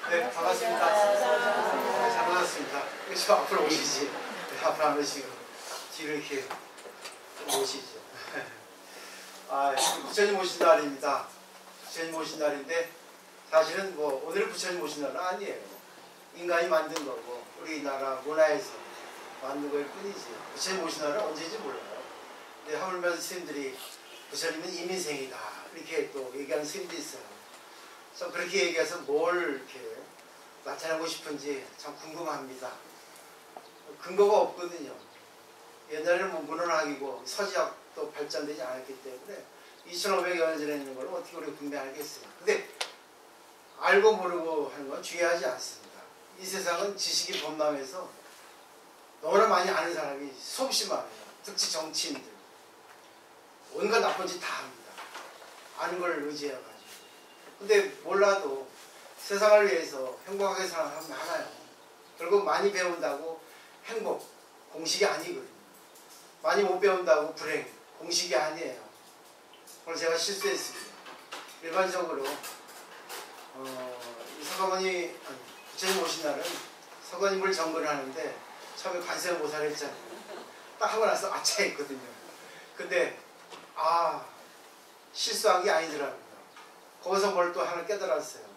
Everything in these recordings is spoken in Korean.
네, 반갑습니다. 네, 잘 받았습니다. 저 앞으로 오시지. 네, 앞으로 안 오시고 뒤로 이렇게 오시죠. 아, 부처님 오신 날입니다. 부처님 오신 날인데 사실은 뭐 오늘은 부처님 오신 날은 아니에요. 인간이 만든 거고 우리나라 문화에서 만든 거일 뿐이지. 부처님 오신 날은 언제인지 몰라요. 근데 하물며 스님들이 부처님은 이민생이다 이렇게 또 얘기하는 스님도 있어요. 참 그렇게 얘기해서 뭘 이렇게 나타내고 싶은지 참 궁금합니다. 근거가 없거든요. 옛날에는 뭐 문헌학이고 서지학도 발전되지 않았기 때문에 2500여 년 전에 있는 걸 어떻게 우리가 분명하겠어요. 근데 알고 모르고 하는 건 중요하지 않습니다. 이 세상은 지식이 범람해서 너무나 많이 아는 사람이 수없이 많아요. 특히 정치인들. 온갖 나쁜 짓 다 합니다. 아는 걸 의지해가지고. 근데 몰라도 세상을 위해서 행복하게 사는 사람 많아요. 결국 많이 배운다고 행복, 공식이 아니거든요. 많이 못 배운다고 불행, 공식이 아니에요. 오늘 제가 실수했습니다. 일반적으로 서가모니 부처님 오신 날은 서가모니물 정근을 하는데 처음에 관세음보살을 했잖아요. 딱 하고 나서 아차 했거든요. 근데 실수한 게 아니더라고요. 거기서 뭘 또 하나 깨달았어요.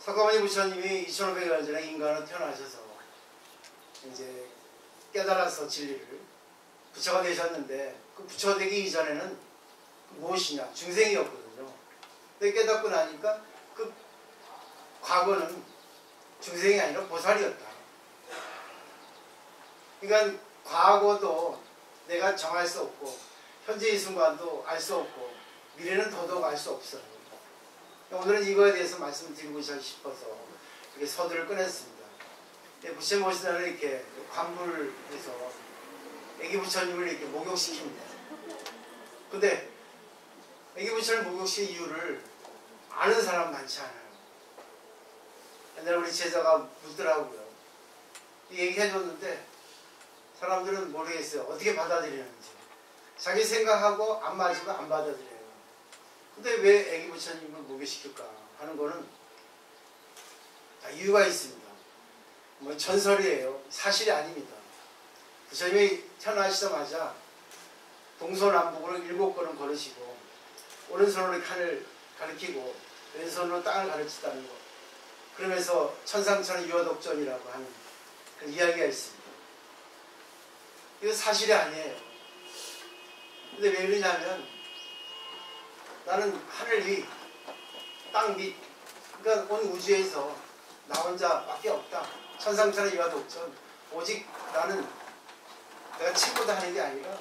서가모니 부처님이 2500여 년 전에 인간으로 태어나셔서 이제 깨달아서 진리를 부처가 되셨는데 그 부처가 되기 이전에는 무엇이냐? 중생이었거든요. 근데 깨닫고 나니까 그 과거는 중생이 아니라 보살이었다. 그러니까 과거도 내가 정할 수 없고 현재 이 순간도 알 수 없고 미래는 더더욱 알 수 없어요. 오늘은 이거에 대해서 말씀드리고 싶어서 이렇게 서두를 꺼냈습니다. 부처님 오신 날은 이렇게 관불해서 애기 부처님을 이렇게 목욕시킵니다. 근데 애기 부처님을 목욕시킨 이유를 아는 사람 많지 않아요. 옛날에 우리 제자가 묻더라고요. 얘기해줬는데 사람들은 모르겠어요. 어떻게 받아들이는지. 자기 생각하고 안 맞으면 안 받아들여요. 근데 왜 애기 부처님을 목욕시킬까 하는 거는 다 이유가 있습니다. 뭐 전설이에요. 사실이 아닙니다. 부처님이 태어나시자마자 동서남북으로 7걸음 걸으시고 오른손으로 칼을 가리키고 왼손으로 땅을 가르치다는 거. 그러면서 천상천하 유화독전이라고 하는 그런 이야기가 있습니다. 이거 사실이 아니에요. 근데 왜 그러냐면 나는 하늘 위, 땅 밑, 그러니까 온 우주에서 나 혼자밖에 없다. 천상천하 유화독전. 오직 나는 내가 친구다 하는 게 아니라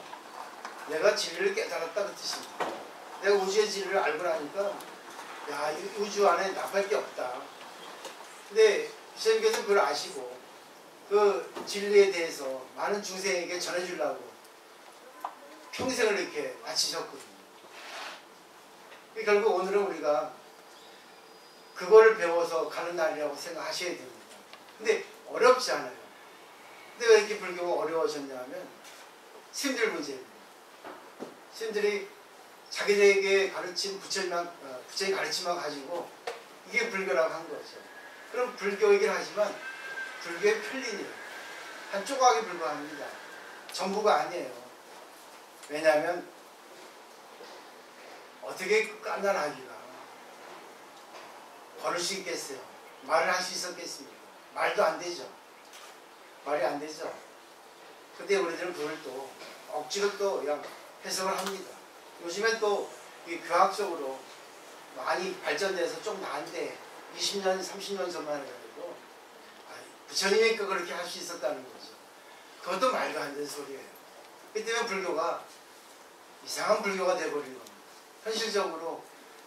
내가 진리를 깨달았다 그 뜻입니다. 내가 우주의 진리를 알고 나니까 야, 이 우주 안에 나밖에 없다. 근데 부처님께서 그걸 아시고 그 진리에 대해서 많은 중생에게 전해주려고 평생을 이렇게 바치셨거든요. 결국 오늘은 우리가 그걸 배워서 가는 날이라고 생각하셔야 됩니다. 근데 어렵지 않아요. 근데 왜 이렇게 불교가 어려워졌냐면 스님들 문제입니다. 스님들이 자기들에게 가르친 부처님 가르침만 가지고 이게 불교라고 한 거죠. 그럼 불교 얘기를 하지만 불교의 편린이에요. 한 조각에 불과합니다. 전부가 아니에요. 왜냐하면 어떻게 그 깐난 아기가 걸을 수 있겠어요? 말을 할 수 있었겠습니까? 말도 안 되죠. 말이 안 되죠. 근데 우리들은 그걸 또 억지로 또 그냥 해석을 합니다. 요즘엔 또 이 교학적으로 많이 발전돼서 좀 나은데 20년, 30년 전만 해도 부처님이 그렇게 할 수 있었다는 거죠. 그것도 말도 안 되는 소리예요. 그 때문에 불교가 이상한 불교가 돼버린 겁니다. 현실적으로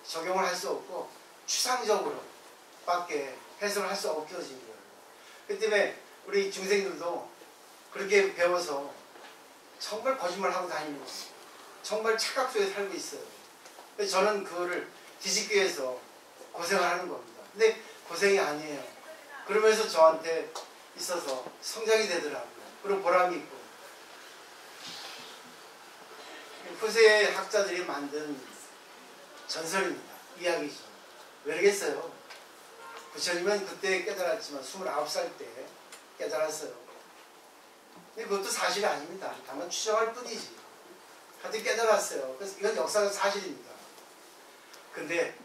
적용을 할 수 없고 추상적으로 밖에 해석을 할 수 없어진 거예요. 그 때문에 우리 중생들도 그렇게 배워서 정말 거짓말하고 다니는 거예요. 정말 착각 속에 살고 있어요. 그래서 저는 그거를 뒤집기 위해서 고생을 하는 겁니다. 근데 고생이 아니에요. 그러면서 저한테 있어서 성장이 되더라고요. 그리고 보람이 있고. 후세 학자들이 만든 전설입니다. 이야기죠. 왜 그러겠어요? 부처님은 그때 깨달았지만 29살 때 깨달았어요. 근데 그것도 사실이 아닙니다. 다만 추정할 뿐이지. 하여튼 깨달았어요. 그래서 이건 역사적 사실입니다. 근데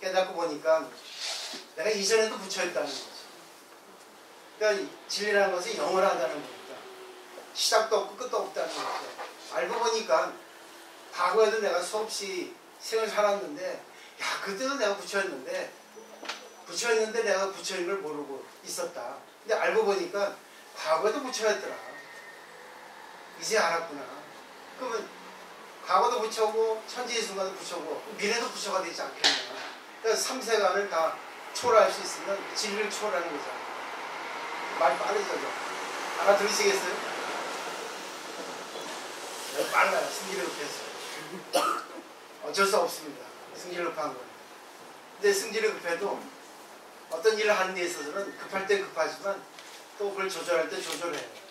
깨닫고 보니까 내가 이전에도 부처였다는 거지. 그러니까 진리라는 것은 영원하다는 겁니다. 시작도 없고 끝도 없다는 거죠. 알고 보니까 과거에도 내가 수없이 생을 살았는데 야 그때도 내가 부처였는데 내가 부처인 걸 모르고 있었다. 근데 알고 보니까 과거에도 부처였더라. 이제 알았구나. 그러면 과거도 부처고 천지이순간도 부처고 미래도 부처가 되지 않겠냐. 그러니까 3세간을 다 초월할 수 있으면 진리를 초월하는 거잖아. 말 빠르죠. 알아들으시겠어요? 빨라요. 승기를 급해서. 어쩔 수 없습니다. 승기를 급한 거예요. 근데 승기를 급해도 어떤 일을 하는 데 있어서는 급할 때 급하지만 또 그걸 조절할 때 조절해요.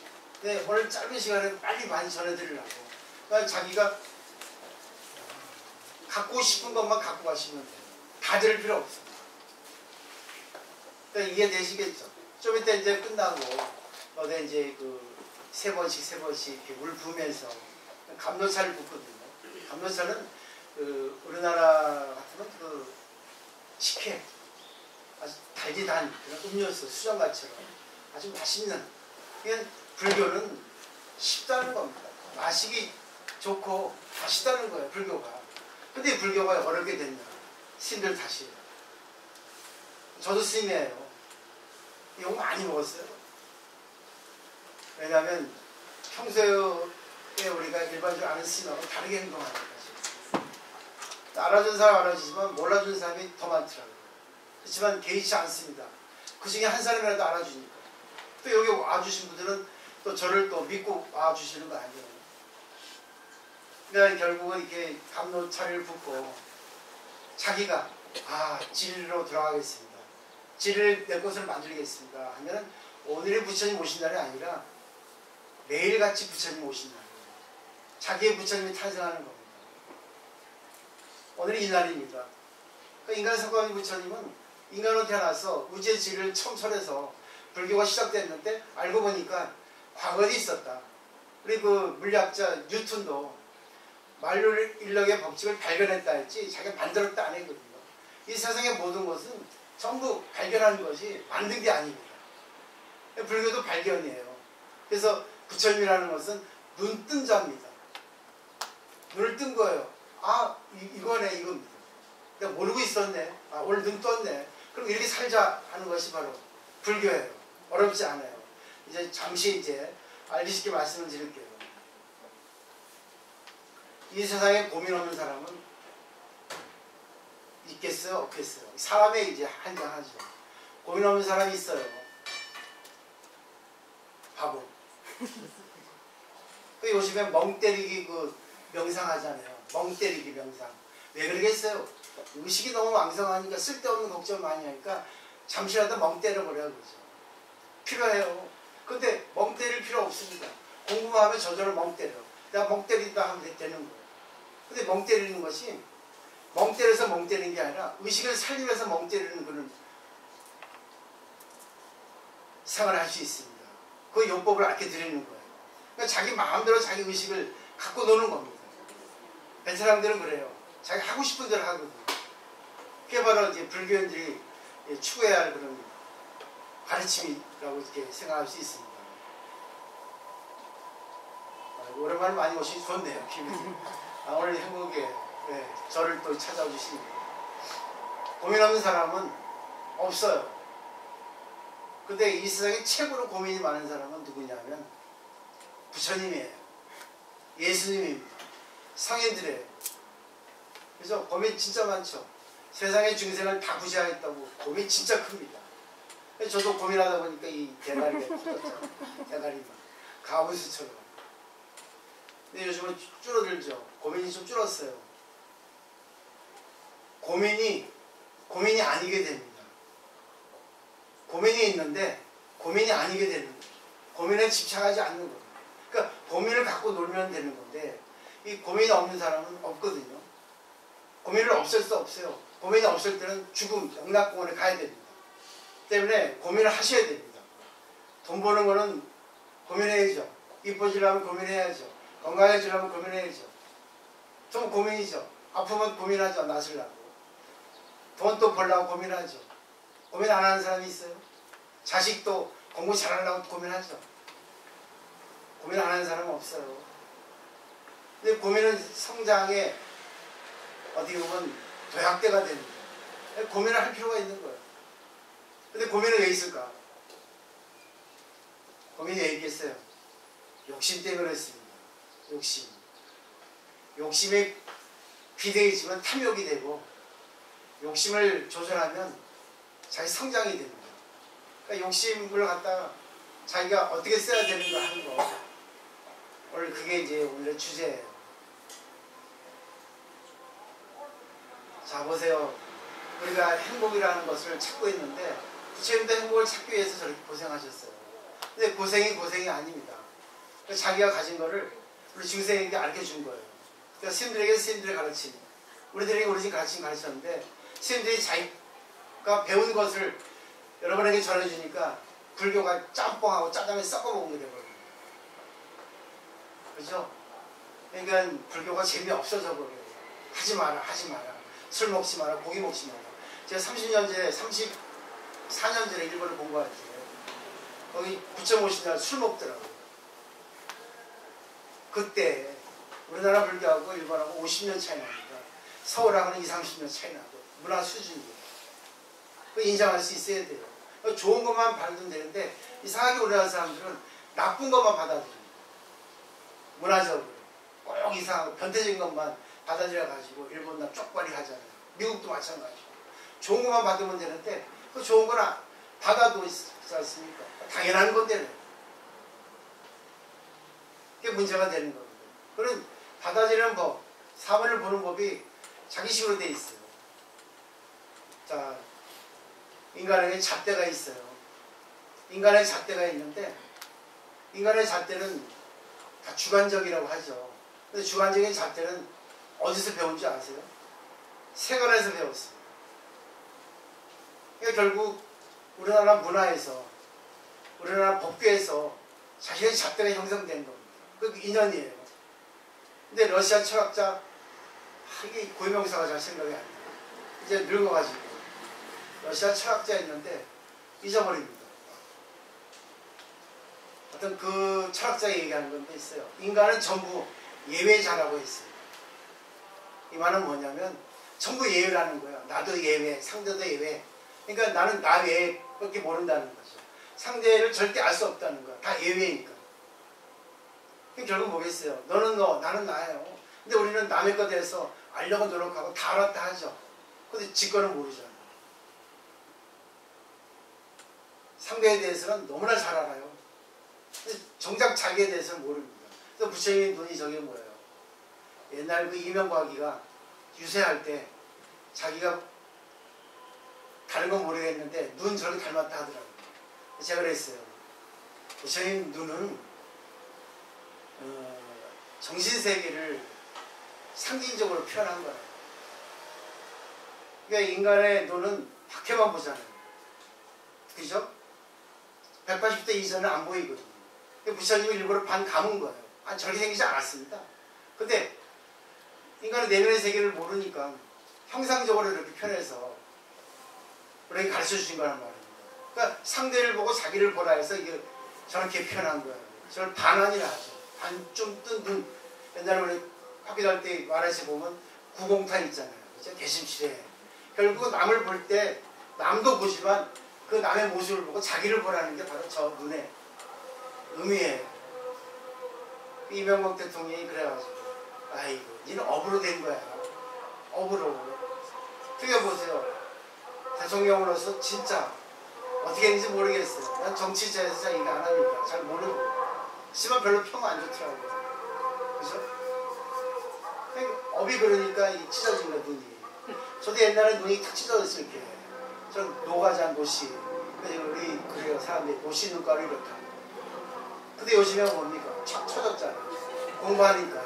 근데 오늘 짧은 시간에 빨리 많이 전해드리려고. 그러니까 자기가 갖고 싶은 것만 갖고 가시면 돼요. 다 들을 필요 없습니다. 그러니까 이해되시겠죠? 좀 이따 이제 끝나고 어디 이제 그 세 번씩 이렇게 물 부으면서 감로차를 붓거든요. 감로차는 그 우리나라 같으면 그 식혜 아주 달디단 그런 음료수 수정과처럼 아주 맛있는. 그냥 불교는 쉽다는 겁니다. 마시기 좋고 맛있다는 거예요. 불교가. 근데 불교가 어렵게 됐냐. 스님들 탓이에요. 저도 스님이에요. 욕 많이 먹었어요. 왜냐하면 평소에 우리가 일반적으로 아는 스님하고 다르게 행동하니까. 알아준 사람 알아주지만 몰라준 사람이 더 많더라고요. 그렇지만 개의치 않습니다. 그 중에 한 사람이라도 알아주니까. 또 여기 와주신 분들은 또 저를 또 믿고 와주시는 거 아니에요. 그러니까 결국은 이렇게 감로차를 붓고 자기가 진리로 돌아가겠습니다. 진리를 내 것을 만들겠습니다. 하면은 오늘의 부처님 오신 날이 아니라 매일같이 부처님 오신 날이에요. 자기의 부처님이 탄생하는 겁니다. 오늘이 이 날입니다. 그러니까 인간 석가모니 부처님은 인간으로 태어나서 우주의 진리를 청설해서 불교가 시작됐는데 알고 보니까 과거에 있었다. 우리 그 물리학자 뉴턴도 만류 인력의 법칙을 발견했다 했지 자기가 만들었다 안 했거든요. 이 세상의 모든 것은 전부 발견하는 것이 만든 게 아닙니다. 불교도 발견이에요. 그래서 부처님이라는 것은 눈 뜬 자입니다. 눈을 뜬 거예요. 이거네 이겁니다. 내가 모르고 있었네. 오늘 눈 떴네. 그럼 이렇게 살자 하는 것이 바로 불교예요. 어렵지 않아요. 이제 잠시 이제 알기 쉽게 말씀을 드릴게요. 이 세상에 고민 없는 사람은 있겠어요? 없겠어요? 사람의 이제 한정하죠. 고민 없는 사람이 있어요. 바보. 그 요즘에 멍 때리기 그 명상하잖아요. 멍 때리기 명상. 왜 그러겠어요? 의식이 너무 왕성하니까 쓸데없는 걱정을 많이 하니까 잠시라도 멍 때려버려야 그러죠. 필요해요. 근데 멍 때릴 필요 없습니다. 공부만 하면 저절로 멍 때려. 내가 멍 때린다 하면 되는 거예요. 근데 멍 때리는 것이 멍 때려서 멍 때리는 게 아니라 의식을 살리면서 멍 때리는 그런 생활을 할 수 있습니다. 그 용법을 알게 드리는 거예요. 그러니까 자기 마음대로 자기 의식을 갖고 노는 겁니다. 베테랑들은 그래요. 자기 하고 싶은 대로 하거든요. 그게 바로 이제 불교인들이 추구해야 할 그런 가르침이라고 이렇게 생각할 수 있습니다. 오랜만에 많이 오시기 좋네요. 오늘 행복에 저를 또 찾아오시니까. 고민 없는 사람은 없어요. 근데 이 세상에 최고로 고민이 많은 사람은 누구냐면 부처님이에요. 예수님입니다. 성인들이에요. 그래서 고민 진짜 많죠. 세상의 중생을 다 구제하겠다고 고민 진짜 큽니다. 저도 고민하다 보니까 이 대가리가 커졌잖아요. 대가리만 가부수처럼. 근데 요즘은 줄어들죠. 고민이 좀 줄었어요. 고민이 아니게 됩니다. 고민이 있는데 고민이 아니게 되는 거예요. 고민에 집착하지 않는 거예요. 그러니까 고민을 갖고 놀면 되는 건데 이 고민이 없는 사람은 없거든요. 고민을 없앨 수 없어요. 고민이 없을 때는 죽음, 영락공원에 가야 됩니다. 때문에 고민을 하셔야 됩니다. 돈 버는 거는 고민해야죠. 이뻐지려면 고민해야죠. 건강해지려면 고민해야죠. 좀 고민이죠. 아프면 고민하죠. 낫으려고. 돈 또 벌려고 고민하죠. 고민 안 하는 사람이 있어요? 자식도 공부 잘하려고 고민하죠. 고민 안 하는 사람은 없어요. 근데 고민은 성장에 어떻게 보면 도약대가 됩니다. 고민을 할 필요가 있는 거예요. 근데 고민은 왜 있을까? 고민이 왜 있겠어요? 욕심 때문에 그랬습니다. 욕심. 욕심에 비대해지면 탐욕이 되고, 욕심을 조절하면 자기 성장이 됩니다. 그러니까 욕심을 갖다가 자기가 어떻게 써야 되는가 하는 거. 오늘 그게 이제 오늘의 주제예요. 자, 보세요. 우리가 행복이라는 것을 찾고 있는데, 부처님도 행복을 찾기 위해서 저렇게 고생하셨어요. 근데 고생이 아닙니다. 자기가 가진 거를 우리 중생에게 알려준 거예요. 그러니까 스님들에게 스님들의 가르침, 우리들에게 우리 집 가르침 가르쳤는데, 스님들이 자기가 배운 것을 여러분에게 전해주니까 불교가 짬뽕하고 짜장면 섞어먹는 게 되거든요. 그렇죠? 그러니까 불교가 재미없어져 버려요. 하지 마라. 술 먹지 마라. 고기 먹지 마라. 제가 34년 전에 일본을 공부할 때 거기 부처 모신 날 술 먹더라고요. 그때 우리나라 불교하고 일본하고 50년 차이 납니다. 서울하고는 20, 30년 차이 나고 문화 수준이 그 인정할 수 있어야 돼요. 좋은 것만 받으면 되는데 이상하게 우리나라 사람들은 나쁜 것만 받아들여요. 문화적으로 꼭 이상하고 변태적인 것만 받아들여 가지고 일본나 쪽발이 하잖아요. 미국도 마찬가지고 좋은 것만 받으면 되는데 그 좋은 거나 받아도 있지 않습니까? 당연한 건데 그게 문제가 되는 겁니다. 그런 받아들이는 법, 사물을 보는 법이 자기식으로 돼 있어요. 자, 인간에게 잣대가 있어요. 인간의 잣대가 있는데 인간의 잣대는 다 주관적이라고 하죠. 근데 주관적인 잣대는 어디서 배운 줄 아세요? 세간에서 배웠어요. 그러니까 결국 우리나라 문화에서 우리나라 법규에서 자신의 잣대가 형성된 겁니다. 그 인연이에요. 근데 러시아 철학자 이게 고유명사가 잘 생각이 안 나요. 이제 늙어가지고 러시아 철학자였는데 잊어버립니다. 어떤 그 철학자가 얘기하는 건데 있어요. 인간은 전부 예외자라고 했어요. 이 말은 뭐냐면 전부 예외라는 거예요. 나도 예외, 상대도 예외. 그러니까 나는 나 외에밖에 모른다는 거죠. 상대를 절대 알 수 없다는 거야. 다 예외니까. 결국 뭐겠어요? 너는 너, 나는 나예요. 근데 우리는 남의 것에 대해서 알려고 노력하고 다 알았다 하죠. 근데 지 거는 모르잖아요. 상대에 대해서는 너무나 잘 알아요. 근데 정작 자기에 대해서는 모릅니다. 그래서 부처님의 눈이 저게 뭐예요? 옛날 그 이명박이가 유세할 때 자기가 다른 건 모르겠는데 눈 저렇게 닮았다 하더라고요. 제가 그랬어요. 부처님 눈은 정신세계를 상징적으로 표현한 거예요. 그러니까 인간의 눈은 밖에만 보잖아요. 그죠? 180대 이전은 안 보이거든요. 부처님이 일부러 반 감은 거예요. 아니, 저렇게 생기지 않았습니다. 근데 인간의 내면의 세계를 모르니까 형상적으로 이렇게 표현해서 우리에게 가르쳐 주신 거란 말입니다. 그러니까 상대를 보고 자기를 보라 해서 이게 저렇게 표현한 거예요. 저걸 반환이라 하죠. 반쯤 뜬 눈. 옛날에 우리 학교 다닐 때 말해서 보면 구공탄 있잖아요. 그죠? 대심실에. 결국 남을 볼 때 남도 보지만 그 남의 모습을 보고 자기를 보라는 게 바로 저 눈의 의미예요. 이명박 대통령이 그래가지고 아이고 니는 업으로 된 거야. 업으로. 그게 보세요. 대통령으로서 진짜 어떻게 했는지 모르겠어요. 난 정치자에서 잘 얘기 안 하니까 잘 모르고. 하지만 별로 평 안 좋더라고요. 그죠? 업이 그러니까 찢어진 거 눈이. 저도 옛날에 눈이 탁 찢어졌을 때 전 노가자 노시. 우리 그래요 사람들이 노시 눈가루 이렇다. 근데 요즘에 뭡니까? 촥 쳐졌잖아요. 공부하니까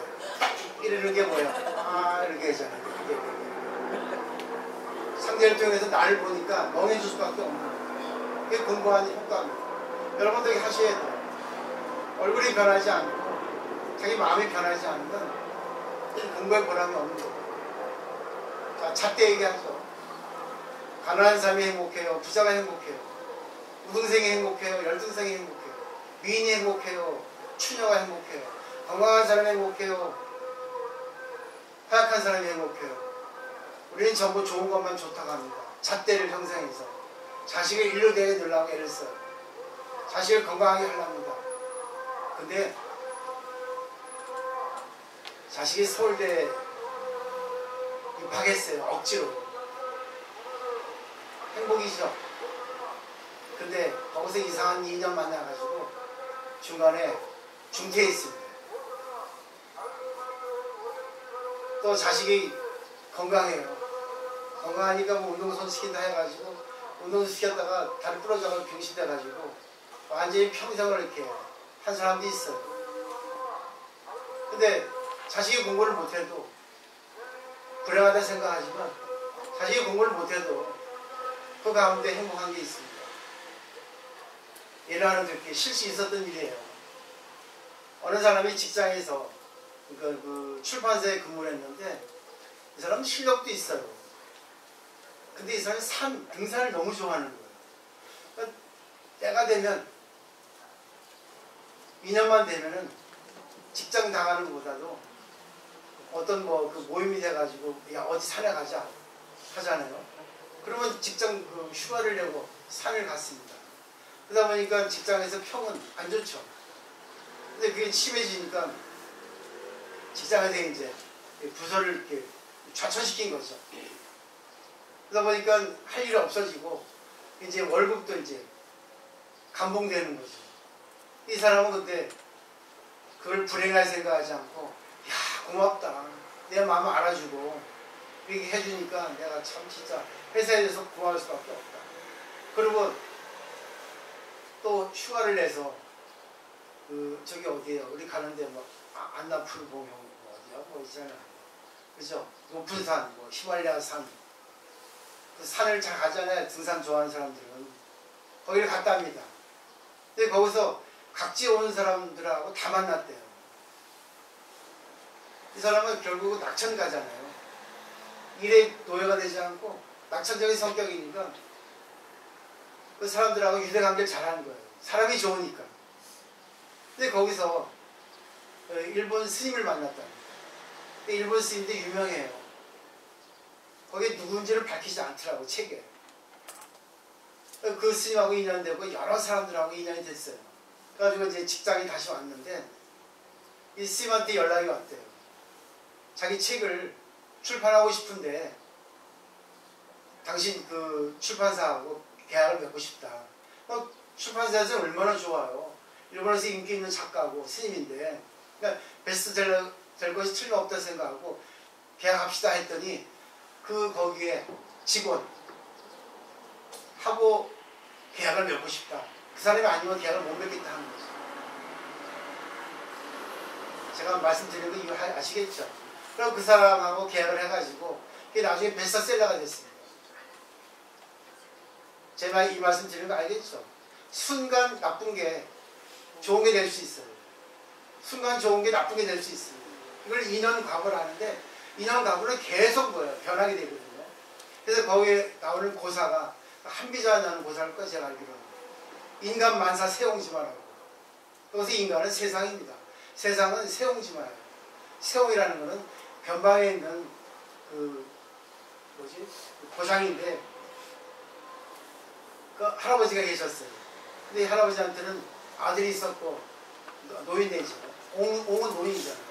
이러는 게 뭐야? 아 이렇게 하잖아요. 상대를 통해서 나를 보니까 멍해질 수밖에 없는 거예요. 그게 공부하는 효과입니다. 여러분들이 하셔야 돼요. 얼굴이 변하지 않고 자기 마음이 변하지 않으면 공부에 보람이 없는 거예요. 자, 잣대 얘기하죠. 가난한 사람이 행복해요? 부자가 행복해요? 우등생이 행복해요? 열등생이 행복해요? 미인이 행복해요? 추녀가 행복해요? 건강한 사람이 행복해요? 허약한 사람이 행복해요? 우리는 전부 좋은 것만 좋다고 합니다. 잣대를 형성해서 자식을 일로 내려놓으려고 애를 써요. 자식을 건강하게 하려합니다. 근데 자식이 서울대 입학했어요. 억지로. 행복이죠. 근데 거기서 이상한 인연 만나가지고 중간에 중퇴했습니다. 또 자식이 건강해요. 건강하니까 뭐 운동선 시킨다 해가지고 운동선 시켰다가 다리 부러져가지고 병신돼가지고 완전히 평생을 이렇게 한 사람도 있어요. 근데 자식이 공부를 못해도 불행하다 생각하지만 자식이 공부를 못해도 그 가운데 행복한 게 있습니다. 예를 하나 들게 실제 있었던 일이에요. 어느 사람이 직장에서 그 출판사에 근무를 했는데 이 사람은 실력도 있어요. 근데 이 사람이 등산을 너무 좋아하는 거예요. 그러니까 때가 되면 2년만 되면은 직장 나가는 것보다도 어떤 뭐 그 모임이 돼가지고 야 어디 산에 가자 하잖아요. 그러면 직장 그 휴가를 내고 산을 갔습니다. 그러다 보니까 직장에서 평은 안 좋죠. 근데 그게 심해지니까 직장에서 이제 부서를 이렇게 좌천시킨 거죠. 그러다 보니까 할 일이 없어지고 이제 월급도 이제 감봉되는 거죠. 이 사람은 근데 그걸 불행할 생각하지 않고 야 고맙다. 내 마음을 알아주고 이렇게 해주니까 내가 참 진짜 회사에 대해서 고마울 수밖에 없다. 그리고 또 휴가를 내서 그 저기 어디에요? 우리 가는데 뭐 안나푸르 봉영 뭐 어디야? 뭐 있잖아요. 그죠? 높은 산, 뭐 히말라야 산. 그 산을 잘 가잖아요. 등산 좋아하는 사람들은. 거기를 갔답니다. 근데 거기서 각지에 오는 사람들하고 다 만났대요. 이 사람은 결국은 낙천 가잖아요. 일에 노예가 되지 않고 낙천적인 성격이니까 그 사람들하고 유대관계를 잘하는 거예요. 사람이 좋으니까. 근데 거기서 일본 스님을 만났답니다. 일본 스님도 유명해요. 거기에 누군지를 밝히지 않더라고 책에. 그 스님하고 인연되고 여러 사람들하고 인연이 됐어요. 그래가지고 이제 직장에 다시 왔는데 이 스님한테 연락이 왔대요. 자기 책을 출판하고 싶은데 당신 그 출판사하고 계약을 맺고 싶다. 출판사에서 얼마나 좋아요. 일본에서 인기 있는 작가고 스님인데 그러니까 베스트셀러 될 것이 틀림없다 생각하고 계약합시다 했더니 그 거기에 직원 하고 계약을 맺고 싶다. 그 사람이 아니면 계약을 못 맺겠다 하는 거죠. 제가 말씀드린 거 이거 아시겠죠? 그럼 그 사람하고 계약을 해가지고 그게 나중에 베스트셀러가 됐습니다. 제가 이 말씀 드리는 거 알겠죠? 순간 나쁜 게 좋은 게 될 수 있어요. 순간 좋은 게 나쁜 게 될 수 있습니다. 이걸 인연과보를 하는데 인연과보는 계속 뭐예요? 변하게 되거든요. 그래서 거기에 나오는 고사가 한비자라는 고사일 거예요. 제가 알기로는. 인간 만사 세옹지마라고. 그것이 인간은 세상입니다. 세상은 세옹지마예요. 세옹이라는 거는 변방에 있는 그 뭐지? 고장인데 그 할아버지가 계셨어요. 근데 이 할아버지한테는 아들이 있었고 노인네죠. 옹은 노인이잖아요.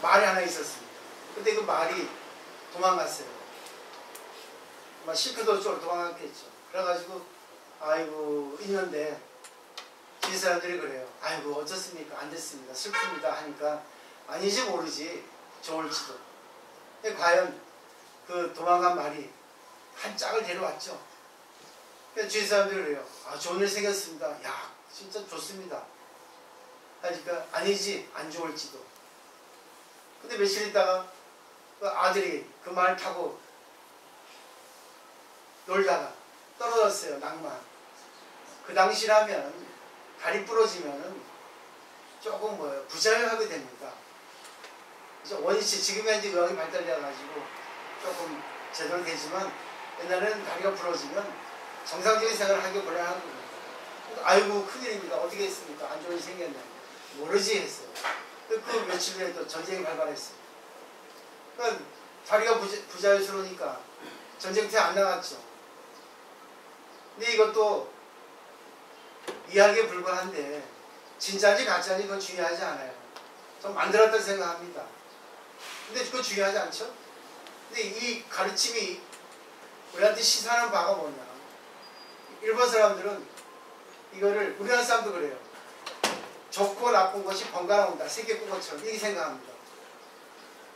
말이 하나 있었습니다. 근데 그 말이 도망갔어요. 막 실크도 쫄 도망갔겠죠. 그래가지고 아이고 있는데 주위 사람들이 그래요. 아이고 어쩌습니까? 안 됐습니다. 슬픕니다. 하니까 아니지 모르지 좋을지도. 근데 과연 그 도망간 말이 한 짝을 데려왔죠. 그래서 주위 사람들이 그래요. 아 좋은 일 생겼습니다. 야 진짜 좋습니다. 하니까 아니지 안 좋을지도. 근데 며칠 있다가 그 아들이 그 말 타고 놀다가 떨어졌어요. 낭만. 그 당시라면 다리 부러지면은 조금 뭐예요, 부자유하게 됩니다. 그래서 원위치, 지금은 이제 의학이 발달되어가지고 조금 제대로 되지만 옛날에는 다리가 부러지면 정상적인 생활을 하기 곤란한 겁니다. 아이고 큰일입니다. 어떻게 했습니까? 안 좋은 일이 생겼네. 모르지 했어요. 그 며칠 후에 또 전쟁이 발발했어요. 그러니까 다리가 부자유스러우니까 전쟁터에 안 나갔죠. 근데 이것도 이야기에 불과한데 진짜인지 가짜인지 그건 중요하지 않아요. 좀 만들었다고 생각합니다. 근데 그거 중요하지 않죠? 근데 이 가르침이 우리한테 시사하는 바가 뭐냐. 일본 사람들은 이거를, 우리나라 사람도 그래요. 좋고 나쁜 것이 번갈아 온다. 세계 국어처럼 이렇게 생각합니다.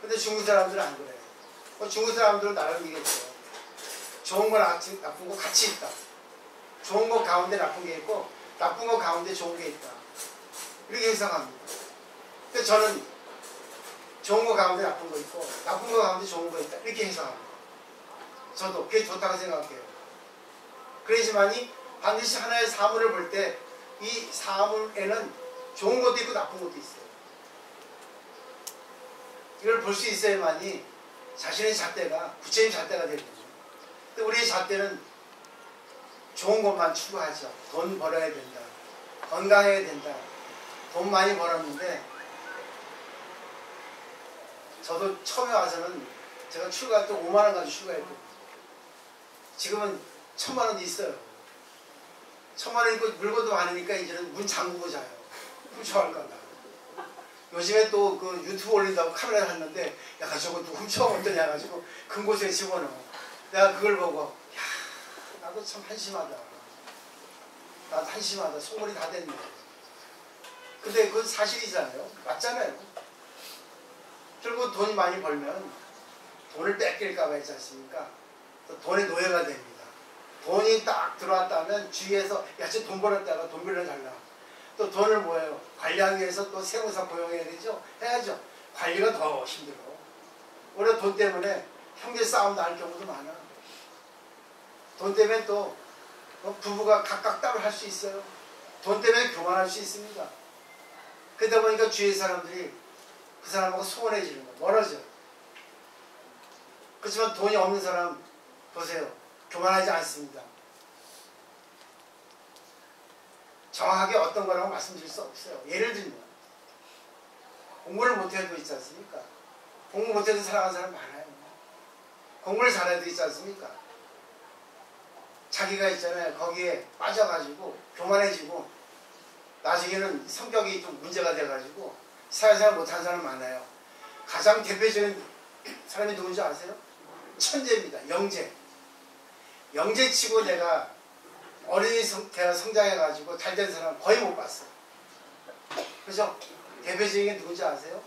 근데 중국 사람들은 안 그래요. 중국 사람들은 나름이겠죠. 좋은 거 나쁜 거 같이 있다. 좋은 거 가운데 나쁜 게 있고 나쁜 거 가운데 좋은 게 있다. 이렇게 해석합니다. 그래서 저는 좋은 거 가운데 나쁜 거 있고 나쁜 거 가운데 좋은 거 있다. 이렇게 해석합니다. 저도 그게 좋다고 생각해요. 그러지만이 반드시 하나의 사물을 볼 때 이 사물에는 좋은 것도 있고 나쁜 것도 있어요. 이걸 볼 수 있어야만이 자신의 잣대가 구체적인 잣대가 되거든요. 근데 우리의 잣대는 좋은 것만 추구하죠. 돈 벌어야 된다. 건강해야 된다. 돈 많이 벌었는데 저도 처음에 와서는 제가 출가할 때 5만 원 가지고 출가했거든요. 지금은 1,000만 원이 있어요. 1,000만 원 있고 물건도 많으니까 이제는 문 잠그고 자요. 훔쳐갈까 봐. 요즘에 또 그 유튜브 올린다고 카메라 샀는데 야 저거 또 훔쳐먹더니 해가지고 큰 곳에 집어넣어. 내가 그걸 보고 야 나도 참 한심하다. 나도 한심하다. 속물이 다 됐네. 근데 그건 사실이잖아요. 맞잖아요. 결국 돈이 많이 벌면 돈을 뺏길까 봐 했지 않습니까? 또 돈의 노예가 됩니다. 돈이 딱 들어왔다면 주위에서 야 쟤 돈 벌었다가 돈 빌려달라. 또 돈을 뭐예요? 관리하기 위해서 또 세무사 고용해야 되죠? 해야죠. 관리가 더 힘들어. 오히려 돈 때문에 형제 싸움 날 경우도 많아. 돈 때문에 또 부부가 각각 따로 할 수 있어요. 돈 때문에 교만할 수 있습니다. 그러다 보니까 주위의 사람들이 그 사람하고 소원해지는 거예요. 멀어져. 그렇지만 돈이 없는 사람 보세요. 교만하지 않습니다. 정확하게 어떤 거라고 말씀드릴 수 없어요. 예를 들면 공부를 못해도 있지 않습니까? 공부 못해도 살아가는 사람 많아요. 공부를 잘해도 있지 않습니까? 자기가 있잖아요. 거기에 빠져가지고 교만해지고 나중에는 성격이 좀 문제가 돼가지고 사회생활 못하는 사람 많아요. 가장 대표적인 사람이 누군지 아세요? 천재입니다. 영재. 영재치고 내가 어린이 대학 성장해가지고 잘 된 사람 거의 못 봤어요. 그죠? 대표적인 게 누군지 아세요?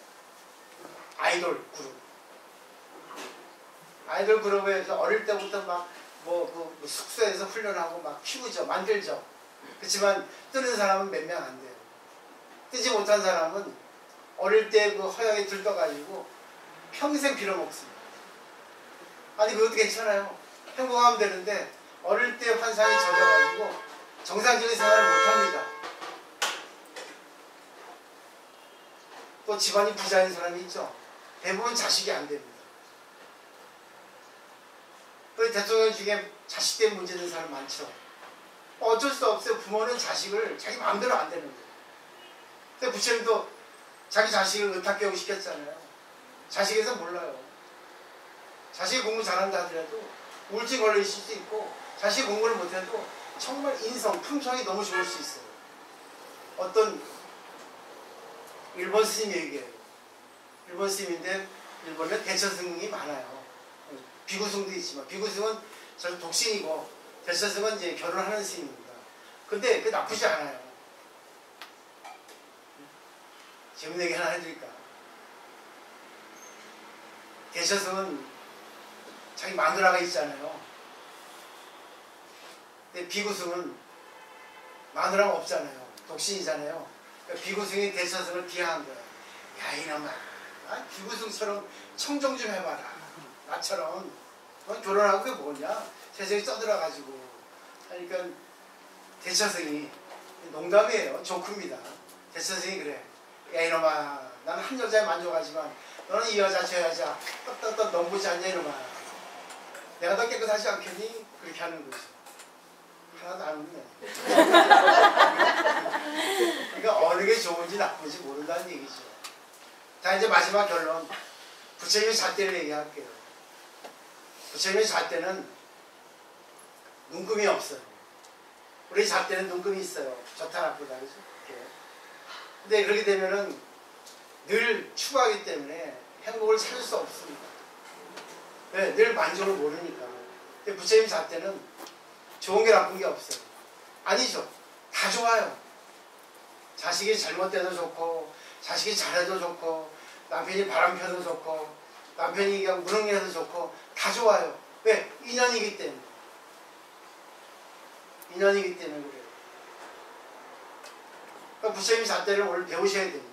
아이돌 그룹. 아이돌 그룹에서 어릴 때부터 막 그 숙소에서 훈련하고 막 키우죠. 만들죠. 그렇지만 뜨는 사람은 몇 명 안 돼요. 뜨지 못한 사람은 어릴 때 그 허영에 들떠가지고 평생 빌어먹습니다. 아니 그것도 괜찮아요. 행복하면 되는데 어릴 때 환상이 젖어가지고 정상적인 생활을 못합니다. 또 집안이 부자인 사람이 있죠. 대부분 자식이 안 됩니다. 그 대통령 중에 자식 때문에 문제된 사람 많죠. 어쩔 수 없어요. 부모는 자식을 자기 마음대로 안 되는 거예요. 근데 부처님도 자기 자식을 의탁교육 시켰잖아요. 자식에서 몰라요. 자식이 공부 잘한다 하더라도 우울증 걸려 있을 수 있고 자식이 공부를 못해도 정말 인성, 품성이 너무 좋을 수 있어요. 어떤 일본 스님 얘기해요. 일본 스님인데 일본에 대처승이 많아요. 비구승도 있지만 비구승은 저 독신이고 대처승은 이제 결혼하는 스님입니다. 근데 그 나쁘지 않아요. 재밌는 얘기 하나 해드릴까? 대처승은 자기 마누라가 있잖아요. 근데 비구승은 마누라가 없잖아요. 독신이잖아요. 그러니까 비구승이 대처승을 비하한 거예요. 야 이놈아, 비구승처럼 청정 좀 해봐라. 나처럼 결혼하고 그게 뭐냐? 세상에 떠들어가지고 그러니까 대처성이 농담이에요. 조크입니다. 대처성이 그래. 야 이놈아, 나는 한 여자에 만족하지만 너는 이 여자 저 여자 떡떡떡 넘보지 않냐 이놈아. 내가 더 깨끗하지 않겠니? 그렇게 하는 거죠. 하나도 안 웃네. 그러니까 어느 게 좋은지 나쁜지 모른다는 얘기죠. 자, 이제 마지막 결론. 부처님의 잣대를 얘기할게요. 부처님의 잣대는 눈금이 없어요. 우리 잣대는 눈금이 있어요. 좋다 나쁘다. 그죠? 이렇게. 근데 그렇게 되면은 늘 추구하기 때문에 행복을 찾을 수 없습니다. 네, 늘 만족을 모르니까. 근데 부처님 잣대는 좋은 게 나쁜 게 없어요. 아니죠. 다 좋아요. 자식이 잘못돼도 좋고, 자식이 잘해도 좋고, 남편이 바람펴도 좋고, 남편이 그냥 무능해도 좋고, 다 좋아요. 왜? 인연이기 때문에. 인연이기 때문에 그래요. 그러니까 부처님 잣대를 오늘 배우셔야 됩니다.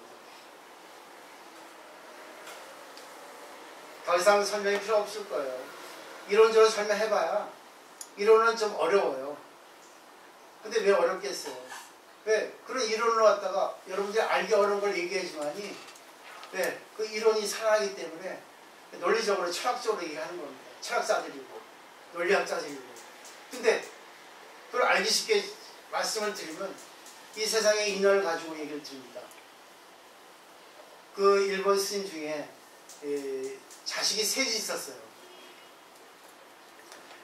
더 이상 설명이 필요 없을 거예요. 이론적으로 설명해봐야 이론은 좀 어려워요. 근데 왜 어렵겠어요? 왜? 그런 이론을 갖다가 여러분들이 알기 어려운 걸 얘기하지만이 왜? 그 이론이 살아나기 때문에 논리적으로 철학적으로 얘기하는 겁니다. 철학자들이고 논리학자들이고. 근데 그걸 알기 쉽게 말씀을 드리면 이 세상의 인연을 가지고 얘기를 드립니다. 그 일본 스님 중에 자식이 셋이 있었어요.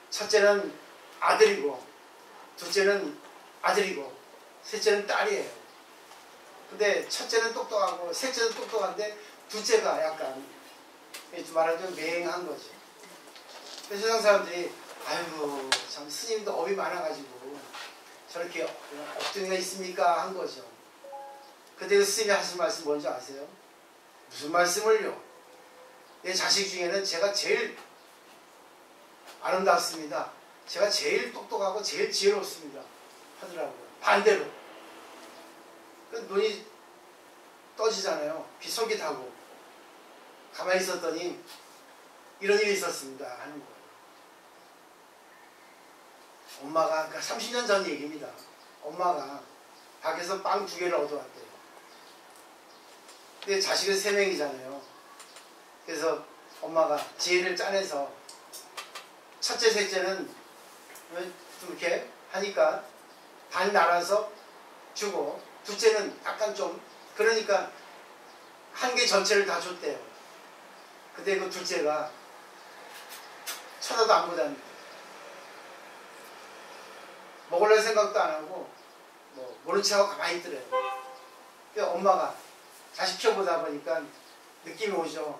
첫째는 아들이고, 둘째는 아들이고, 셋째는 딸이에요. 근데 첫째는 똑똑하고, 셋째는 똑똑한데, 둘째가 약간, 말하자면 맹한 거지. 그래서 세상 사람들이, 아이고, 참, 스님도 업이 많아가지고, 저렇게 업등이가 있습니까? 한 거죠. 근데 그 스님이 하신 말씀 뭔지 아세요? 무슨 말씀을요? 내 자식 중에는 제가 제일 아름답습니다. 제가 제일 똑똑하고 제일 지혜롭습니다. 하더라고요. 반대로. 그 눈이 떠지잖아요. 빗솔깃하고. 가만히 있었더니 이런 일이 있었습니다. 하는 거예요. 엄마가, 그러니까 30년 전 얘기입니다. 엄마가 밖에서 빵 2개를 얻어왔대요. 근데 자식은 3명이잖아요. 그래서 엄마가 지혜를 짜내서 첫째, 셋째는 좀 이렇게 하니까 반 나눠서 주고, 둘째는 약간 좀, 그러니까 한 개 전체를 다 줬대요. 근데 그 둘째가 쳐다도 안 보답니다. 먹으려는 생각도 안 하고, 뭐, 모른 척하고 가만히 있더래요. 그래서 엄마가 자식 키워보다 보니까 느낌이 오죠.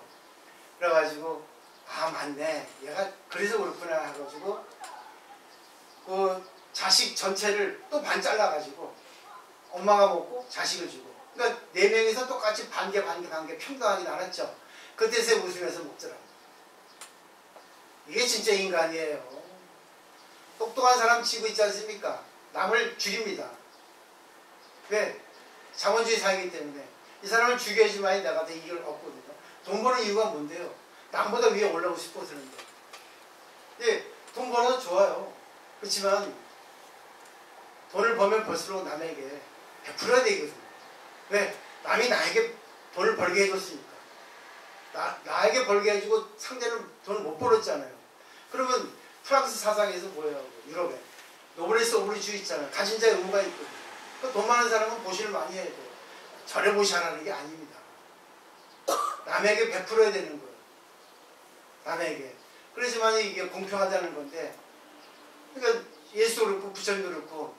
그래가지고, 아, 맞네. 얘가 그래서 그렇구나. 해가지고, 그 자식 전체를 또 반 잘라가지고, 엄마가 먹고 자식을 주고. 그러니까 4명이서 똑같이 반개 평등하게 나눴죠. 그때서 웃으면서 먹더라고요. 이게 진짜 인간이에요. 똑똑한 사람 치고 있지 않습니까? 남을 죽입니다. 왜? 자본주의 사회이기 때문에. 이 사람을 죽여야지만이 내가 더 이익을 얻거든요. 돈 버는 이유가 뭔데요? 남보다 위에 올라오고 싶어서는데. 예, 돈 벌어도 좋아요. 그렇지만 돈을 벌면 벌수록 남에게 베풀어야 되거든요. 왜? 남이 나에게 돈을 벌게 해줬으니까. 나에게 벌게 해주고 상대는 돈을 못 벌었잖아요. 그러면 프랑스 사상에서 뭐예요? 유럽에 노블레스 오브리주 있잖아요. 가진 자의 의무가 있거든요. 그러니까 돈 많은 사람은 보시를 많이 해야 돼요. 절에 보시하라는 게 아닙니다. 남에게 베풀어야 되는 거예요. 남에게. 그래야지만 이게 공평하다는 건데, 그러니까 예수도 그렇고 부처님도 그렇고,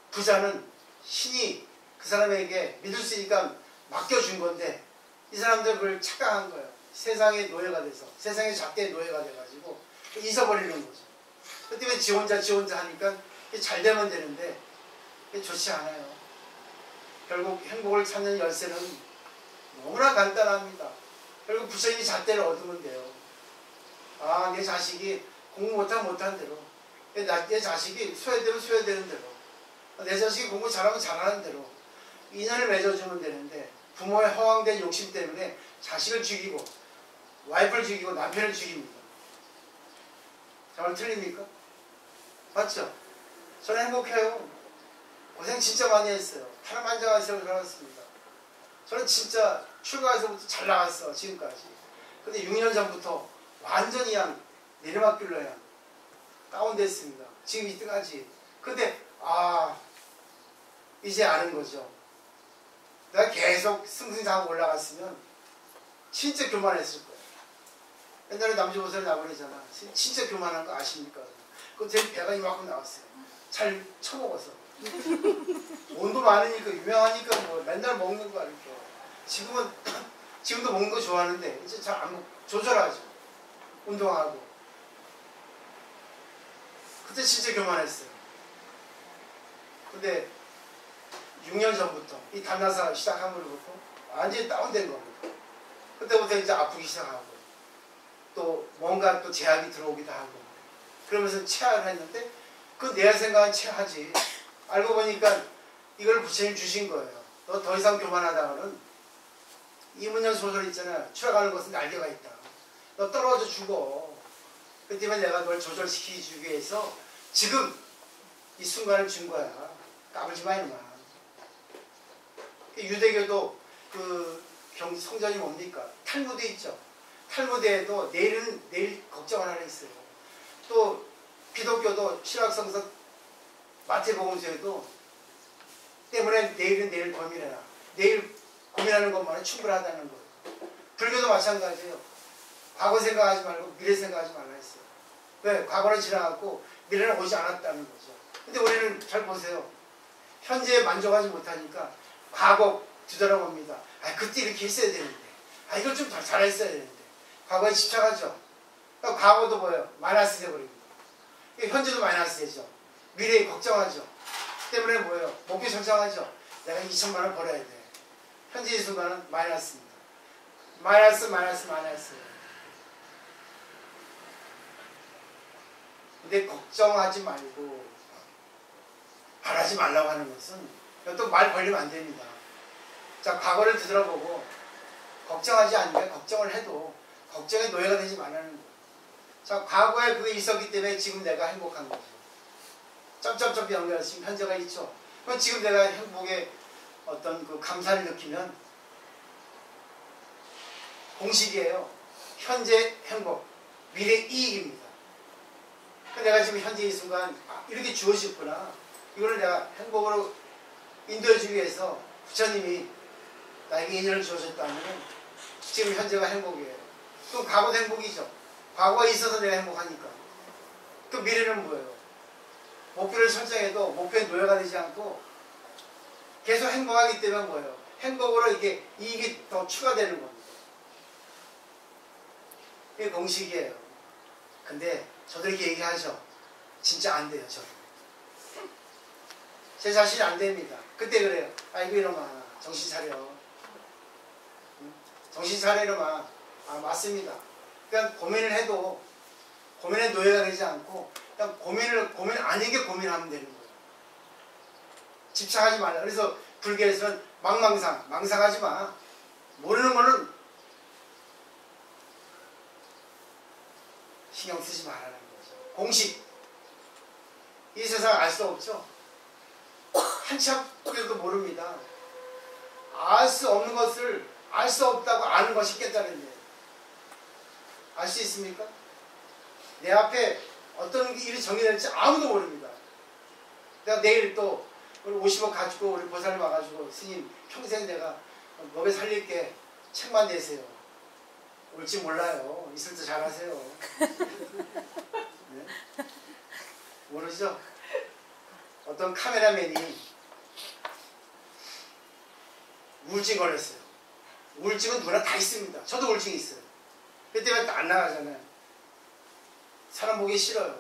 부자는 신이 그 사람에게 믿을 수 있으니까 맡겨준 건데, 이 사람들 그걸 착각한 거예요. 세상의 노예가 돼서, 세상의 잣대의 노예가 돼가지고 잊어버리는 거죠. 그 때문에 지 혼자 하니까 잘 되면 되는데 좋지 않아요. 결국 행복을 찾는 열쇠는 너무나 간단합니다. 결국 부처님이 잣대를 얻으면 돼요. 아, 내 자식이 공부 못한 대로, 내 자식이 소외되는 대로, 내 자식이 공부 잘하면 잘하는 대로 인연을 맺어주면 되는데, 부모의 허황된 욕심 때문에 자식을 죽이고 와이프를 죽이고 남편을 죽입니다. 정말 틀립니까? 맞죠? 저는 행복해요. 고생 진짜 많이 했어요. 파란만장하시라고 살았습니다. 저는 진짜 출가해서부터 잘 나갔어, 지금까지. 근데 6년 전부터 완전히 그냥 내리막길로 그냥 다운됐습니다. 지금 이때까지. 근데 이제 아는 거죠. 내가 계속 승승장하고 올라갔으면 진짜 교만했을 거예요. 옛날에 남주보살이 나버리잖아. 진짜 교만한 거 아십니까? 그거 제 배가 이만큼 나왔어요. 잘 처먹어서. 돈도 많으니까 유명하니까 뭐 맨날 먹는 거 아닐까. 지금도 먹는 거 좋아하는데 이제 잘 안 먹고 조절하죠. 운동하고. 그때 진짜 교만했어요. 근데 6년 전부터 이 단나사 시작함으로부터 완전히 다운된 겁니다. 그때부터 이제 아프기 시작하고 또 뭔가 또 제약이 들어오기도 하고 그러면서 체화를 했는데 그 내 생각은 체하지. 알고 보니까 이걸 부처님 주신 거예요. 너 더 이상 교만하다가는 이문영 소설 있잖아. 추락하는 것은 날개가 있다. 너 떨어져 죽어. 그 때문에 내가 널 조절시키기 위해서 지금 이 순간을 준 거야. 까불지 마 이놈아. 유대교도 그 성전이 뭡니까? 탈무드 있죠. 탈무드에도 내일 걱정을 하나 있어요. 또 기독교도 신약성서 마태복음서에도 때문에 내일 고민해라. 내일 고민하는 것만은 충분하다는 거예요. 불교도 마찬가지예요. 과거 생각하지 말고 미래 생각하지 말라 했어요. 왜? 과거는 지나갔고 미래는 오지 않았다는 거죠. 근데 우리는 잘 보세요. 현재에 만족하지 못하니까 과거 뒤돌아봅니다. 그때 이렇게 했어야 되는데. 이걸 좀 더 잘했어야 되는데. 과거에 집착하죠. 그러니까 과거도 뭐예요? 마이너스 돼버립니다. 현재도 마이너스 되죠. 미래에 걱정하죠. 때문에 뭐예요? 목표 설정하죠. 내가 2천만 원 벌어야 돼. 현재 이 순간은 마이너스입니다. 마이너스. 근데 걱정하지 말고 바라지 말라고 하는 것은 또 말 걸리면 안 됩니다. 자, 과거를 뒤돌아보고 걱정하지 않으면 걱정을 해도 걱정의 노예가 되지 말라는 거예요. 자, 과거에 그게 있었기 때문에 지금 내가 행복한 거죠. 점점점 연결해서 지금 현재가 있죠. 그럼 지금 내가 행복에 어떤 그 감사를 느끼면 공식이에요. 현재 행복, 미래 이익입니다. 내가 지금 현재 이 순간 이렇게 주어졌구나. 이거를 내가 행복으로 인도해주기 위해서 부처님이 나에게 인연을 주어졌다면 지금 현재가 행복이에요. 또 과거도 행복이죠. 과거에 있어서 내가 행복하니까. 또 미래는 뭐예요? 목표를 설정해도 목표에 노예가 되지 않고 계속 행복하기 때문에 뭐예요? 행복으로 이게 이익이 더 추가되는 겁니다. 이게 공식이에요. 근데 저도 이렇게 얘기하죠. 진짜 안 돼요, 저도. 제 자신이 안 됩니다. 그때 그래요. 아이고 이놈아, 정신 차려. 정신 차려 이놈아. 맞습니다. 그냥 고민을 해도 고민의 노예가 되지 않고 그냥 고민 아니게 고민하면 되는 거예요. 집착하지 말라. 그래서 불교에서는 망상하지 마. 모르는 거는 신경 쓰지 말라는 거죠. 공식. 이 세상 알 수 없죠. 한참 그래도 모릅니다. 알 수 없는 것을 알 수 없다고 아는 것이 깨달은 거예요. 알 수 있습니까? 내 앞에 어떤 일이 정해될지 아무도 모릅니다. 내가 내일 또 50억 가지고 우리 보살님 와가지고 스님 평생 내가 법에 살릴게 책만 내세요. 올지 몰라요. 있을 때 잘하세요. 네? 모르죠? 어떤 카메라맨이 우울증 걸렸어요. 우울증은 누구나 다 있습니다. 저도 우울증이 있어요. 그때문에 또 안 나가잖아요. 사람 보기 싫어요.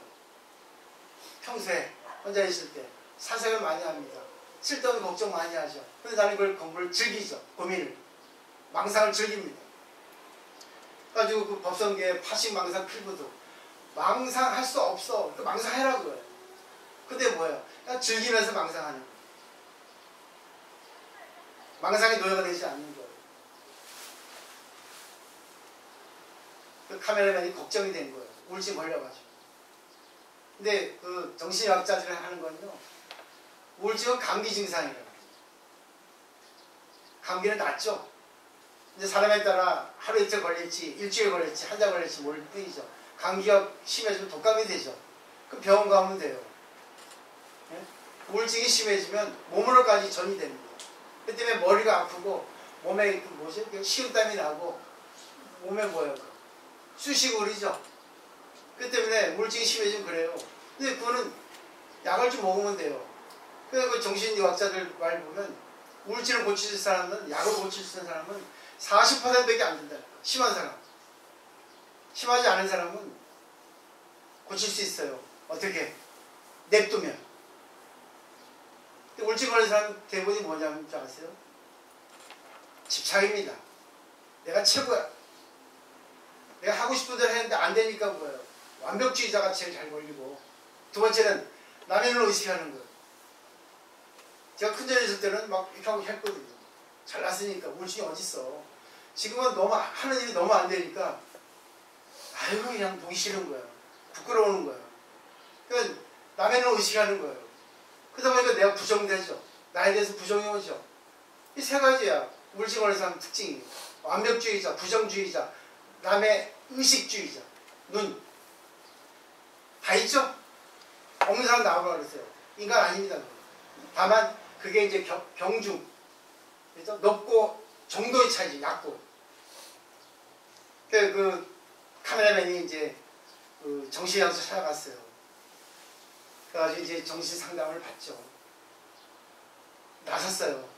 평소에 혼자 있을 때 사색을 많이 합니다. 쓸데없는 걱정 많이 하죠. 근데 나는 그걸 공부를 즐기죠. 고민을. 망상을 즐깁니다. 그래가지고 그 법성계의 파식망상 필부도 망상할 수 없어. 그 망상해라 그거예요. 근데 뭐예요? 그냥 즐기면서 망상하는 거예요. 망상의 노예가 되지 않는 거예요. 그 카메라맨이 걱정이 된 거예요. 우울증 걸려가지고. 근데 그 정신의학자들이 하는 건요. 우울증은 감기 증상이에요. 감기는 낫죠. 이제 사람에 따라 하루 이틀 걸릴지 일주일 걸릴지 한 달 걸릴지 모를 뿐이죠. 감기가 심해지면 독감이 되죠. 그럼 병원 가면 돼요. 예? 우울증이 심해지면 몸으로까지 전이 됩니다. 그 때문에 머리가 아프고 몸에 뭐지? 식은땀이 나고 몸에 뭐예요? 수시골이죠. 그 때문에 우울증이 심해지면 그래요. 근데 그거는 약을 좀 먹으면 돼요. 그래서 그 정신의학자들 말 보면 우울증을 고칠 수 있는 사람은 약을 고칠 수 있는 사람은 40%밖에 안 된다. 심한 사람. 심하지 않은 사람은 고칠 수 있어요. 어떻게? 냅두면. 우울증 걸린 사람 대부분이 뭐냐면 줄 아세요? 집착입니다. 내가 최고야. 내가 하고 싶은 대로 했는데 안 되니까 뭐예요? 완벽주의자가 제일 잘 걸리고, 두 번째는 남의 눈을 의식하는 거예요. 제가 큰절에 있을 때는 막 이렇게 하고 했거든요. 잘났으니까 우울증이 어딨어. 지금은 너무 하는 일이 너무 안 되니까 아이고 그냥 보기 싫은 거예요. 부끄러우는 거예요. 그러니까 남의 눈을 의식하는 거예요. 그러다 보니까 내가 부정되죠. 나에 대해서 부정이 오죠. 이 세 가지야. 우울증 걸린 사람 특징이. 완벽주의자, 부정주의자, 남의 의식주의자. 눈. 다 있죠? 없는 사람 나오라 그랬어요. 인간 아닙니다. 다만 그게 이제 경중. 그래서 높고 정도의 차이지. 얕고. 그 카메라맨이 이제 그 정신의학자 찾아갔어요. 그래가지고 이제 정신 상담을 받죠. 나섰어요.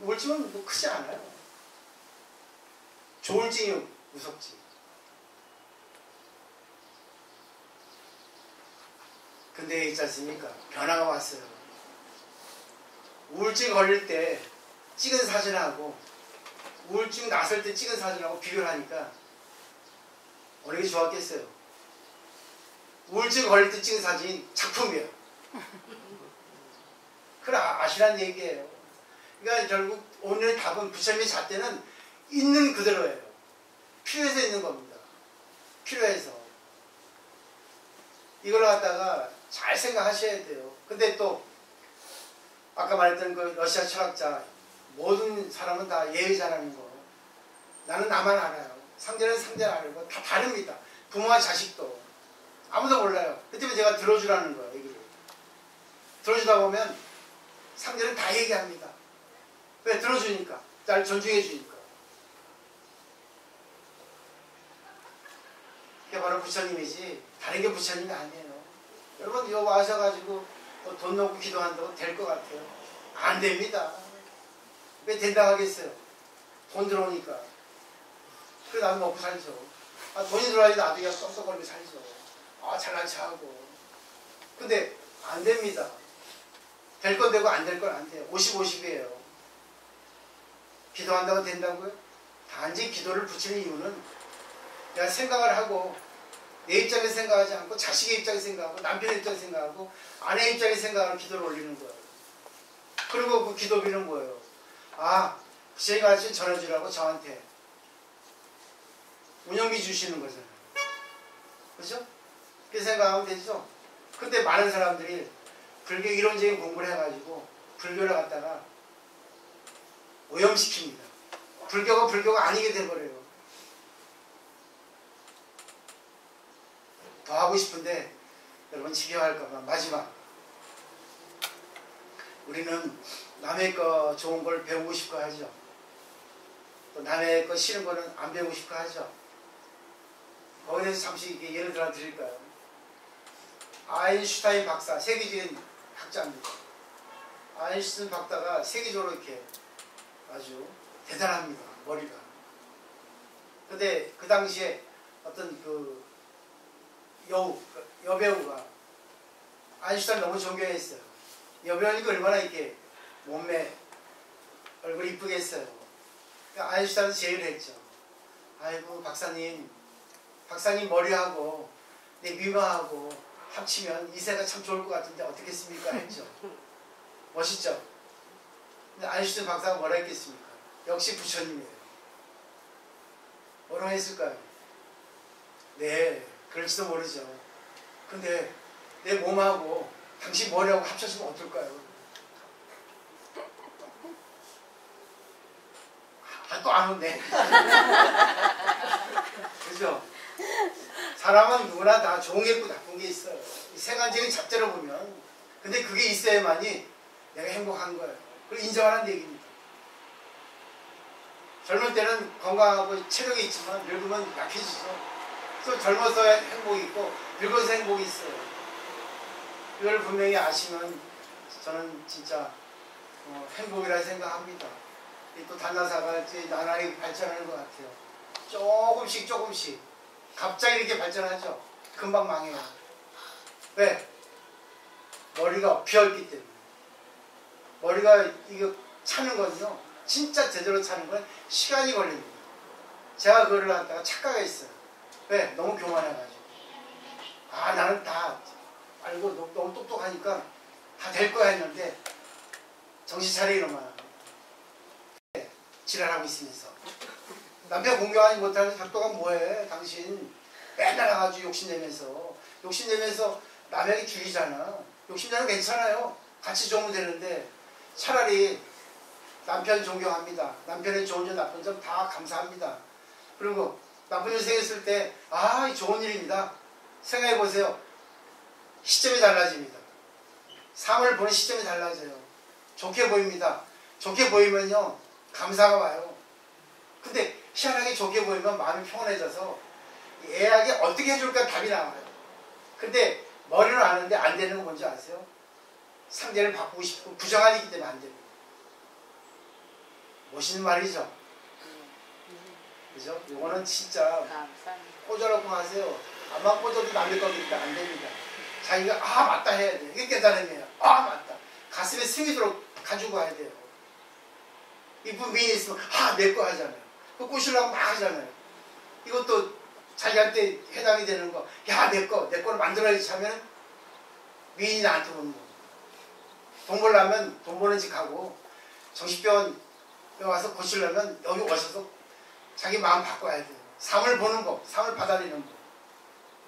우울증은 뭐 크지 않아요. 조울증이 무섭지. 근데 있지 않습니까? 변화가 왔어요. 우울증 걸릴 때 찍은 사진하고 우울증 났을 때 찍은 사진하고 비교를 하니까 어느 게 좋았겠어요? 우울증 걸릴 때 찍은 사진 작품이에요. 그걸 아시란 얘기예요. 그러니까 결국 오늘의 답은 부처님이 잣대는 있는 그대로예요. 필요해서 있는 겁니다. 필요해서. 이걸 갖다가 잘 생각하셔야 돼요. 근데 또 아까 말했던 그 러시아 철학자 모든 사람은 다 예의자라는 거. 나는 나만 알아요. 상대는 상대를 알고 다 다릅니다. 부모와 자식도 아무도 몰라요. 그 때문에 제가 들어주라는 거예요. 얘기를. 들어주다 보면 상대는 다 얘기합니다. 왜? 들어주니까. 날 존중해 주니까. 그게 바로 부처님이지 다른 게 부처님이 아니에요. 여러분 이거 와셔가지고 돈 넣고 기도한다고 될 것 같아요. 안 됩니다. 왜 된다고 하겠어요? 돈 들어오니까. 그래 나도 먹고 살죠. 돈이 들어와야지 나도 그냥 썩썩거리고 살죠. 잘난 척하고. 근데 안 됩니다. 될 건 되고 안 될 건 안 돼요. 50-50이에요. 기도한다고 된다고요? 단지 기도를 붙이는 이유는 내가 생각을 하고 내 입장에서 생각하지 않고 자식의 입장에서 생각하고 남편의 입장에서 생각하고 아내의 입장에서 생각하는 기도를 올리는 거예요. 그리고 그 기도비는 뭐예요? 부처님 아저씨 전해주라고 저한테 운영비 주시는 거잖아요. 그렇죠? 그렇게 생각하면 되죠? 근데 많은 사람들이 불교 이론적인 공부를 해가지고 불교를 갖다가 오염시킵니다. 불교가 아니게 돼버려요. 더 하고 싶은데 여러분 지겨워할까봐 마지막. 우리는 남의 거 좋은 걸 배우고 싶고 하죠. 또 남의 거 싫은 거는 안 배우고 싶고 하죠. 거기에 대해서 잠시 예를 들어 드릴까요? 아인슈타인 박사, 세계적인 학자입니다. 아인슈타인 박사가 세계적으로 이렇게 아주 대단합니다. 머리가. 근데 그 당시에 어떤 그 여배우가 아인슈타인 너무 존경했어요. 여배우니까 얼마나 이렇게 몸매 얼굴이 이쁘게 했어요. 그러니까 아인슈타인은 제의를 했죠. 아이고 박사님 머리하고 내 미모하고 합치면 이세가 참 좋을 것 같은데 어떻겠습니까? 했죠. 멋있죠? 근데 아인슈타인 박사가 뭐라 했겠습니까? 역시 부처님이에요. 뭐라고 했을까요? 네, 그럴지도 모르죠. 근데 내 몸하고 당신 머리하고 합쳐지면 어떨까요? 또 안 온네. 그죠? 사람은 누구나 다 좋은 게 있고 나쁜 게 있어요. 생활적인 잣대로 보면. 근데 그게 있어야만이 내가 행복한 거예요. 그걸 인정하는 얘기입니다. 젊을 때는 건강하고 체력이 있지만 늙으면 약해지죠. 또 젊어서 행복이 있고 늙어서 행복이 있어요. 이걸 분명히 아시면 저는 진짜 행복이라 생각합니다. 또 단나사가 이제 나날이 발전하는 것 같아요. 조금씩 갑자기 이렇게 발전하죠. 금방 망해요. 왜? 머리가 비었기 때문에. 머리가 이거 차는 건요, 진짜 제대로 차는 건 시간이 걸립니다. 제가 그거를 갖다가 착각했어요. 왜? 너무 교만해가지고. 아, 나는 다 알고 너무 똑똑하니까 다 될 거야 했는데 정신 차려 이놈아. 지랄하고 있으면서. 남편 공경하지 못하면서 작동하면 뭐해? 당신 맨날 나가지고 욕심내면서 남에게 죽이잖아. 욕심내면 괜찮아요. 같이 좋으면 되는데 차라리 남편 존경합니다. 남편의 좋은 점 나쁜 점 다 감사합니다. 그리고 나쁜 일 생겼을 때 아, 좋은 일입니다. 생각해 보세요. 시점이 달라집니다. 삶을 보는 시점이 달라져요. 좋게 보입니다. 좋게 보이면요 감사가 와요. 근데 희한하게 좋게 보이면 마음이 평온해져서 애에게 어떻게 해줄까 답이 나와요. 근데 머리는 아는데 안 되는 거 뭔지 아세요? 상대를 바꾸고 싶고 부정하기 때문에 안 됩니다. 멋있는 말이죠. 그죠? 이거는 진짜 꽂아놓고 하세요. 아마 꽂아도 남의 거니까 안 됩니다. 자기가 아 맞다 해야 돼요. 이게 깨달음이에요. 아 맞다. 가슴에 스미도록 가지고 가야 돼요. 이쁜 미인이 있으면 아 내 거 하잖아요. 그 꼬시려고 막 하잖아요. 이것도 자기한테 해당이 되는 거. 야 내 거를 만들어야지 하면 미인이 나한테 오는 거. 돈 벌려면 돈 버는 집 가고 정신병원 와서 고치려면 여기 오셔서 자기 마음 바꿔야 돼요. 삶을 보는 거, 삶을 받아들이는 거.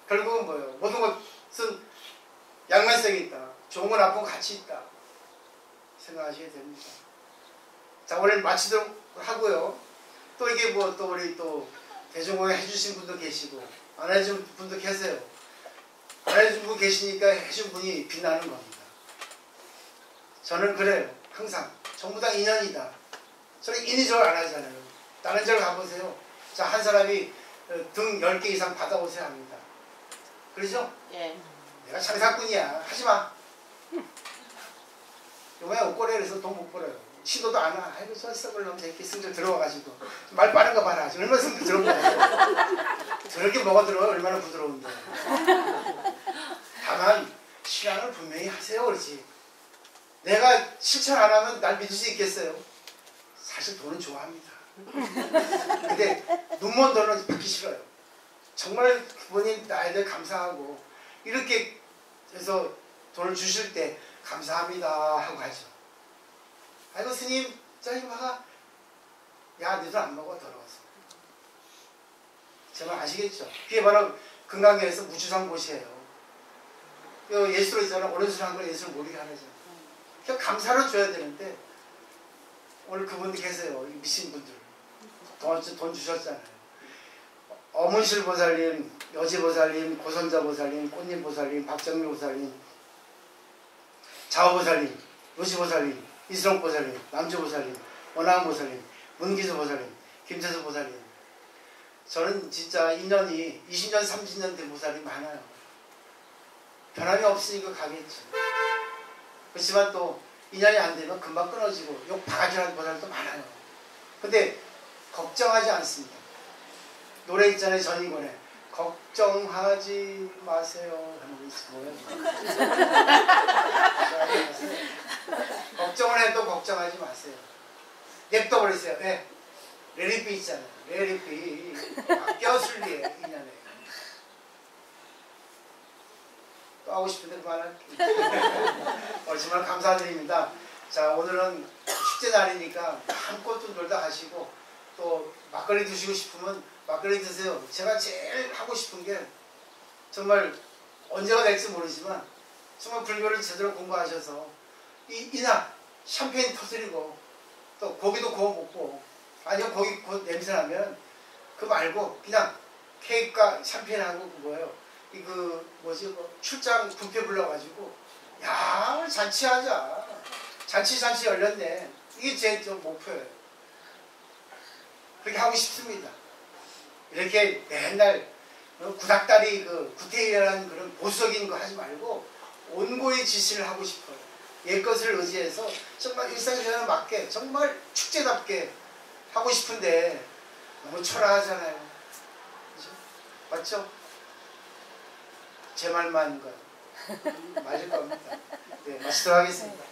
결국은 뭐예요? 모든 것은 양면성이 있다. 좋은 건 나쁜 건 같이 있다. 생각하셔야 됩니다. 자, 오늘 마치도록 하고요. 또 이게 뭐 또 우리 또 대중공연 해주신 분도 계시고 안 해준 분도 계세요. 안 해준 분 계시니까 해준 분이 빛나는 겁니다. 저는 그래요. 항상 정부당 인연이다. 저는 인의적으로 안 하잖아요. 다른 절 가보세요. 자, 한 사람이 등 10개 이상 받아오세요 합니다. 그러죠? 예. 내가 장사꾼이야. 하지마. 요번에 옷걸이에서 돈 못 벌어요. 시도도 안 와. 아이고 저 썩을 놈 새끼 승질 들어와가지고 말 빠른 거 봐라. 얼마나 승질 들어온 거야. 저렇게 먹어 들어 얼마나 부드러운데. 다만 실행을 분명히 하세요. 그렇지. 내가 실천 안 하면 날 믿을 수 있겠어요? 사실 돈은 좋아합니다. 근데 눈먼 돈은 받기 싫어요. 정말 부모님 나에 대해 감사하고 이렇게 해서 돈을 주실 때 감사합니다 하고 가죠. 아이고 스님 저기 봐가 야 니 돈 안 먹어 더러워서. 제발 아시겠죠? 그게 바로 금강경에서 무주상 곳이에요. 예수로 있잖아. 오른손 한 걸 예수를 모르게 하는 거죠. 그냥 감사로 줘야 되는데 오늘 그분들 계세요. 미신 분들 돈 주셨잖아요. 어문실 보살님, 여지 보살님, 고선자 보살님, 꽃님 보살님, 박정미 보살님, 자오 보살님, 요시 보살님, 이수롱 보살님, 남주 보살님, 원화원 보살님, 문기수 보살님, 김태수 보살님. 저는 진짜 인연이 20년, 30년 된 보살이 많아요. 변함이 없으니까 가겠죠. 그렇지만 또 인연이 안 되면 금방 끊어지고 욕 바가지라는 보살도 많아요. 근데 걱정하지 않습니다. 노래 있잖아요. 전인권에 걱정하지 마세요 하는 게 뭐예요? 걱정을 해도 걱정하지 마세요. 냅둬버리세요. 네. 레리피 있잖아요. 레리피 껴술리에 인연에 또 하고 싶은데 그만할게요. 정말 감사드립니다. 자, 오늘은 축제 날이니까 마음껏 좀 놀다 가시고 또 막걸리 드시고 싶으면 막걸리 드세요. 제가 제일 하고 싶은 게 정말 언제가 될지 모르지만 정말 불교를 제대로 공부하셔서 이날 샴페인 터뜨리고 또 고기도 구워 먹고 아니면 고기 냄새 나면 그 말고 그냥 케이크가 샴페인하고 뭐예요? 뭐지? 출장 뷔페 불러가지고 야 잔치하자. 잔치 열렸네. 이게 제 목표예요. 그렇게 하고 싶습니다. 이렇게 맨날 구닥다리 구태의라는 그런 보수적인 거 하지 말고 온고의 지시를 하고 싶어요. 옛것을 의지해서 정말 일상생활에 맞게 정말 축제답게 하고 싶은데 너무 초라하잖아요. 그죠? 맞죠? 제 말만 맞을 겁니다. 네, 마치도록 하겠습니다.